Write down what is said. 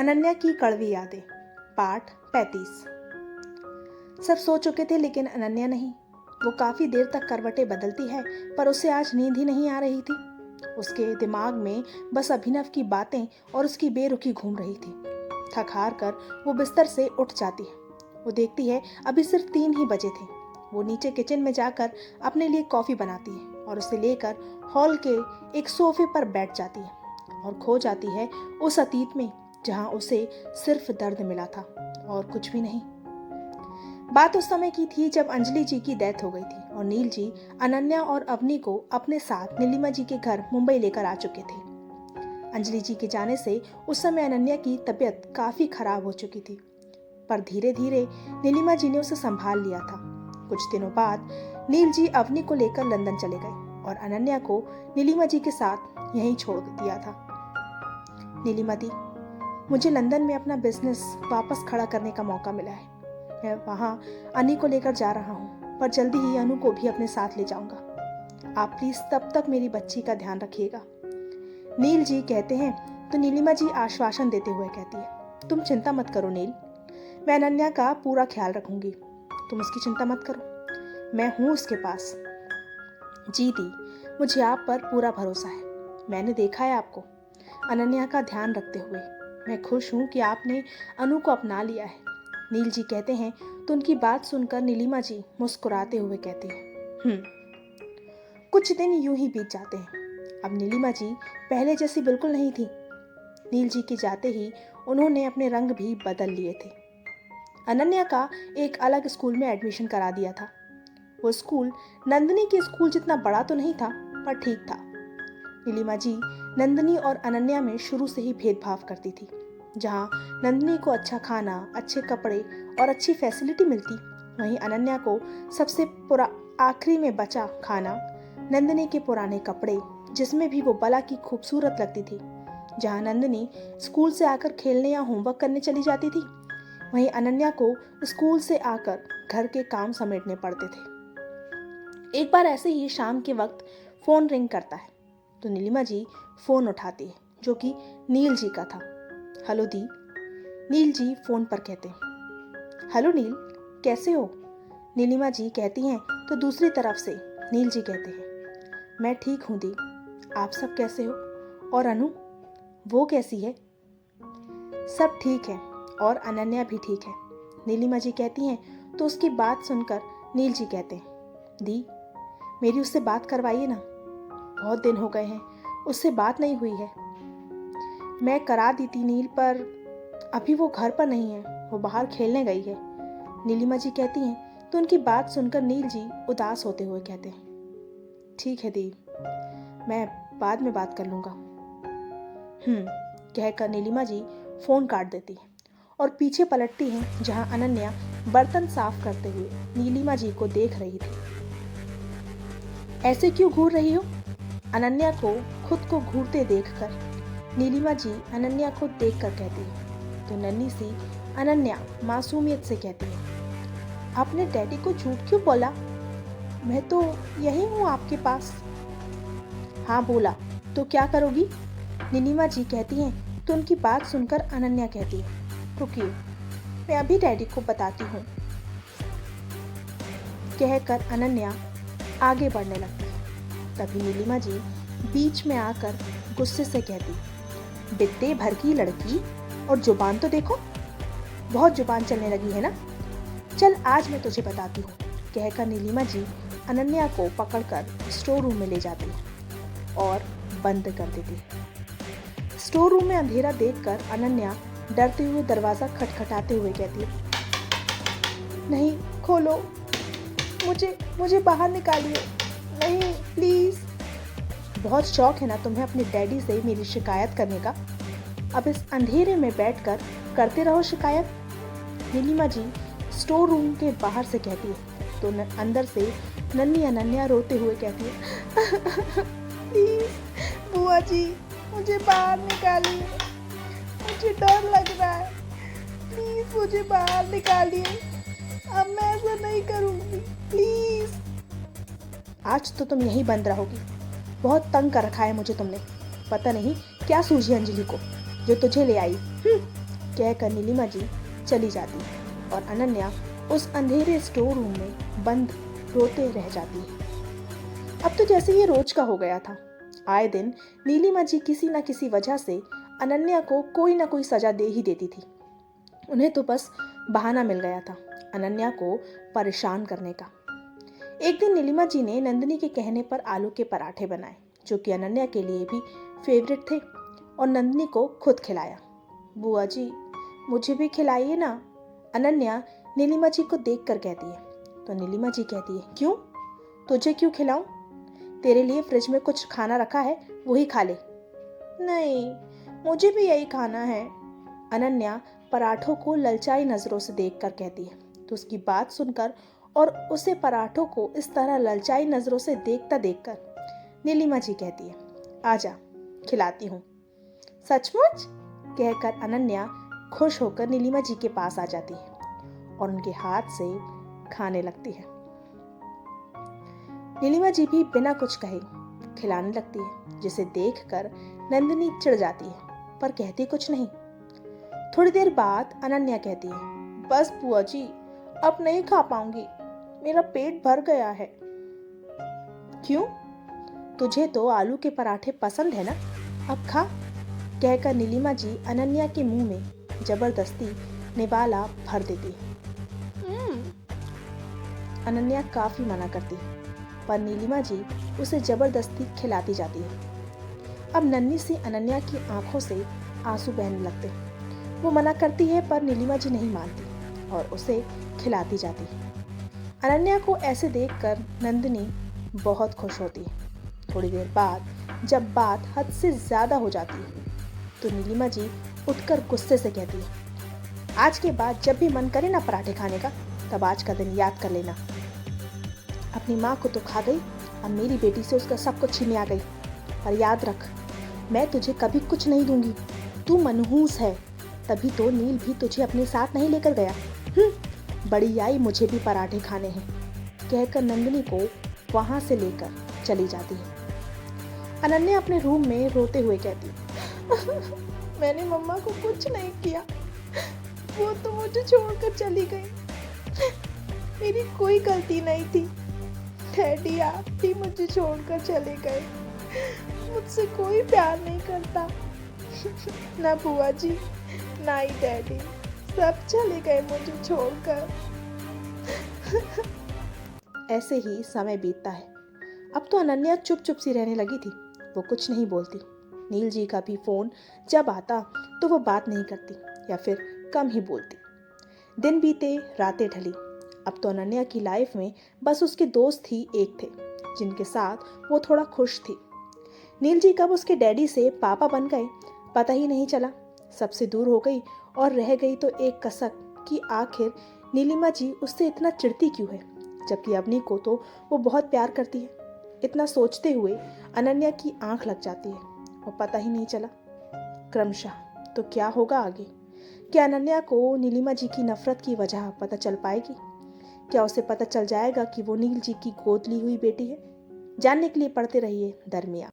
अनन्या की कड़वी यादें, पाठ 35। सब सो चुके थे लेकिन अनन्या नहीं। वो काफ़ी देर तक करवटें बदलती है पर उसे आज नींद ही नहीं आ रही थी। उसके दिमाग में बस अभिनव की बातें और उसकी बेरुखी घूम रही थी। थक हार कर वो बिस्तर से उठ जाती है। वो देखती है अभी सिर्फ 3 ही बजे थे। वो नीचे किचन में जाकर अपने लिए कॉफ़ी बनाती है और उसे लेकर हॉल के एक सोफे पर बैठ जाती है और खो जाती है उस अतीत में जहाँ उसे सिर्फ दर्द मिला था और कुछ भी नहीं। बात उस समय की थी जब अंजलि जी की डेथ हो गई थी और नील जी अनन्या और अवनी को अपने साथ नीलिमा जी के घर मुंबई लेकर आ चुके थे। अंजलि जी के जाने से उस समय अनन्या की तबीयत काफ़ी खराब हो चुकी थी, पर धीरे धीरे नीलिमा जी ने उसे संभाल लिया था। कुछ दिनों बाद नील जी अवनी को लेकर लंदन चले गए और अनन्या को नीलिमा जी के साथ यहीं छोड़ दिया था। नीलिमा दी, मुझे लंदन में अपना बिजनेस वापस खड़ा करने का मौका मिला है। मैं वहाँ अनी को लेकर जा रहा हूँ, पर जल्दी ही अनु को भी अपने साथ ले जाऊंगा। आप प्लीज तब तक मेरी बच्ची का ध्यान रखिएगा। नील जी कहते हैं तो नीलिमा जी आश्वासन देते हुए कहती है, तुम चिंता मत करो नील, मैं अनन्या का पूरा ख्याल रखूंगी। तुम उसकी चिंता मत करो, मैं हूँ उसके पास। जी दी, मुझे आप पर पूरा भरोसा है। मैंने देखा है आपको अनन्या का ध्यान रखते हुए। मैं खुश हूँ कि आपने अनु को अपना लिया है। नील जी कहते हैं तो उनकी बात सुनकर नीलिमा जी मुस्कुराते हुए कहती है, कुछ दिन यूं ही बीत जाते हैं। अब नीलिमा जी पहले जैसी बिल्कुल नहीं थी। नील जी के जाते ही उन्होंने अपने रंग भी बदल लिए थे। अनन्या का एक अलग स्कूल में एडमिशन करा दिया था। वो स्कूल नंदिनी के स्कूल जितना बड़ा तो नहीं था, पर ठीक था। नीलिमा जी नंदिनी और अनन्या में शुरू से ही भेदभाव करती थी। जहाँ नंदिनी को अच्छा खाना, अच्छे कपड़े और अच्छी फैसिलिटी मिलती, वहीं अनन्या को सबसे आखिरी में बचा खाना, नंदिनी के पुराने कपड़े, जिसमें भी वो बला की खूबसूरत लगती थी। जहाँ नंदिनी स्कूल से आकर खेलने या होमवर्क करने चली जाती थी, वहीं अनन्या को स्कूल से आकर घर के काम समेटने पड़ते थे। एक बार ऐसे ही शाम के वक्त फोन रिंग करता है तो नीलिमा जी फोन उठाती है, जो कि नील जी का था। हेलो दी, नील जी फोन पर कहते हैं। हेलो नील, कैसे हो? नीलिमा जी कहती हैं तो दूसरी तरफ से नील जी कहते हैं, मैं ठीक हूँ दी, आप सब कैसे हो? और अनु, वो कैसी है? सब ठीक है और अनन्या भी ठीक है, नीलिमा जी कहती हैं तो उसकी बात सुनकर नील जी कहते हैं, दी मेरी उससे बात करवाइए ना, बहुत दिन हो गए हैं उससे बात नहीं हुई है। मैं करा दी थी नील, पर अभी वो घर पर नहीं है, वो बाहर खेलने गई है, नीलिमा जी कहती हैं तो उनकी बात सुनकर नील जी उदास होते हुए कहते हैं, ठीक है दी, मैं बाद में बात कर लूँगा। कहकर नीलिमा जी फोन काट देती है और पीछे पलटती हैं जहाँ अनन्या बर्तन साफ करते हुए नीलिमा जी को देख रही थी। ऐसे क्यों घूर रही हो? अनन्या को खुद को घूरते देखकर नीलिमा जी अनन्या को देखकर कहती है तो नन्ही सी अनन्या मासूमियत से कहती है, आपने डैडी को झूठ क्यों बोला? मैं तो यही हूँ आपके पास। हाँ बोला तो क्या करोगी? नीलिमा जी कहती हैं तो उनकी बात सुनकर अनन्या कहती है, रुकिए मैं अभी डैडी को बताती हूँ। कहकर अनन्या आगे बढ़ने लगती है। तभी नीलिमा जी बीच में आकर गुस्से से कहती, बित्ते भर की लड़की, और जुबान तो देखो, बहुत जुबान चलने लगी है ना, चल आज मैं तुझे बताती हूँ। कहकर नीलिमा जी अनन्या को पकड़कर स्टोर रूम में ले जाती है और बंद कर देती है। स्टोर रूम में अंधेरा देखकर अनन्या डरते हुए दरवाजा खटखटाते हुए कहती है, नहीं खोलो, मुझे बाहर निकालिए, नहीं प्लीज। बहुत शौक है ना तुम्हें अपने डैडी से मेरी शिकायत करने का, अब इस अंधेरे में बैठकर करते रहो शिकायत। नीलिमा जी स्टोर रूम के बाहर से कहती है तो अंदर से नन्ही अनन्या रोते हुए कहती है, प्लीज बुआ जी मुझे बाहर निकालिए, मुझे डर लग रहा है, प्लीज मुझे बाहर निकालिए, अब मैं ऐसा नहीं करूँगी प्लीज। आज तो तुम यहीं बंद रहोगी, बहुत तंग कर रखा है मुझे तुमने, पता नहीं क्या सूझी अंजलि को जो तुझे ले आई। कहकर नीलिमा जी चली जाती है और अनन्या उस अंधेरे स्टोर रूम में बंद रोते रह जाती है। अब तो जैसे ये रोज का हो गया था। आए दिन नीलिमा जी किसी न किसी वजह से अनन्या को कोई ना कोई सजा दे ही देती थी। उन्हें तो बस बहाना मिल गया था अनन्या को परेशान करने का। एक दिन नीलिमा जी ने नंदिनी के कहने पर आलू के पराठे बनाए, जो कि अनन्या के लिए भी फेवरेट थे, और नंदिनी को खुद खिलाया। बुआ जी, मुझे भी खिलाइए ना, अनन्या नीलिमा जी को देख कर कहती है। तो नीलिमा जी कहती है, क्यों, तुझे क्यों खिलाऊं? तेरे लिए फ्रिज में कुछ खाना रखा है, वही खा ले। नहीं, मुझे भी यही खाना है, अनन्या पराठों को ललचाई नजरों से देखकर कहती है। तो उसकी बात सुनकर और उसे पराठों को इस तरह ललचाई नजरों से देखकर नीलिमा जी कहती है, आजा खिलाती हूँ। सचमुच, कहकर अनन्या खुश होकर नीलिमा जी के पास आ जाती है और उनके हाथ से खाने लगती है। नीलिमा जी भी बिना कुछ कहे खिलाने लगती है, जिसे देखकर नंदिनी चिढ़ जाती है पर कहती कुछ नहीं। थोड़ी देर बाद अनन्या कहती है, बस बुआ जी, अब नहीं खा पाऊंगी, मेरा पेट भर गया है। क्यों, तुझे तो आलू के पराठे पसंद है ना, अब खा, कहकर नीलिमा जी अनन्या के मुंह में जबरदस्ती निवाला भर देती है। अनन्या काफी मना करती है, पर नीलिमा जी उसे जबरदस्ती खिलाती जाती है। अब नन्ही सी अनन्या की आंखों से आंसू बहने लगते हैं। वो मना करती है पर नीलिमा जी नहीं मानती और उसे खिलाती जाती है। अनन्या को ऐसे देखकर नंदिनी बहुत खुश होती है। थोड़ी देर बाद जब बात हद से ज्यादा हो जाती है तो नीलिमा जी उठकर गुस्से से कहती है, आज के बाद जब भी मन करे ना पराठे खाने का, तब आज का दिन याद कर लेना। अपनी माँ को तो खा गई, अब मेरी बेटी से उसका सब कुछ छीने आ गई, पर याद रख, मैं तुझे कभी कुछ नहीं दूंगी। तू मनहूस है, तभी तो नील भी तुझे अपने साथ नहीं लेकर गया। बड़ी आई, मुझे भी पराठे खाने हैं, कहकर नंदिनी को वहां से लेकर चली जाती है। अनन्या अपने रूम में रोते हुए कहती है, मैंने मम्मा को कुछ नहीं किया, वो तो मुझे छोड़कर चली गई, मेरी कोई गलती नहीं थी। डैडी आप भी मुझे छोड़कर चले गए, मुझसे कोई प्यार नहीं करता, ना बुआ जी ना ही डैडी, सब चले गए मुझे छोड़कर। ऐसे ही समय बीतता है। अब तो अनन्या चुप चुप सी रहने लगी थी, वो कुछ नहीं बोलती। नील जी का भी फोन जब आता तो वो बात नहीं करती या फिर कम ही बोलती। दिन बीते, रातें ढली। अब तो अनन्या की लाइफ में बस उसके दोस्त ही एक थे जिनके साथ वो थोड़ा खुश थी। नील जी कब उसके डैडी से पापा बन गए पता ही नहीं चला, सबसे दूर हो गई और रह गई तो एक कसक कि आखिर नीलिमा जी उससे इतना चिढ़ती क्यों है, जबकि अवनी को तो वो बहुत प्यार करती है। इतना सोचते हुए अनन्या की आंख लग जाती है और पता ही नहीं चला। क्रमशः तो क्या होगा आगे? क्या अनन्या को नीलिमा जी की नफरत की वजह पता चल पाएगी? क्या उसे पता चल जाएगा कि वो नील जी की गोद ली हुई बेटी है? जानने के लिए पढ़ते रहिए दरमियान।